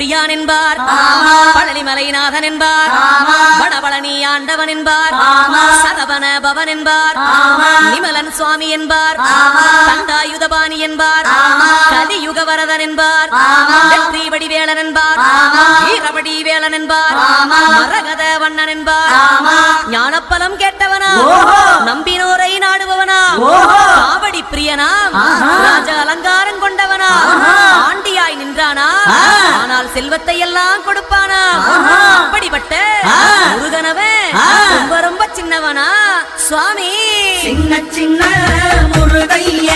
பெரியான் என்பார், பழனிமலைநாதன் என்பார், வடபழனி ஆண்டவன் என்பார், சரவண பவன் என்பார், நிமலன் சுவாமி என்பார், தண்டாயுதபாணி என்பார், கலியுக வரதன் என்பார், வெற்றி வடிவேலன் என்பார், வீரபடி வேலன் என்பார், மரகத வண்ணன் என்பார், ஞானப்பலம் கேட்டவனா, நம்பினோரை நாடுபவனா, காவடி பிரியனாம், ராஜ அலங்காரம் கொண்டவனா, ஆண்டியாய் நின்றானா, ஆனால் செல்வத்தை எல்லாம் கொடுப்பானா, அப்படிப்பட்ட முருகனவன் ரொம்ப ரொம்ப சின்னவனா சுவாமி. சின்ன சின்ன முருகைய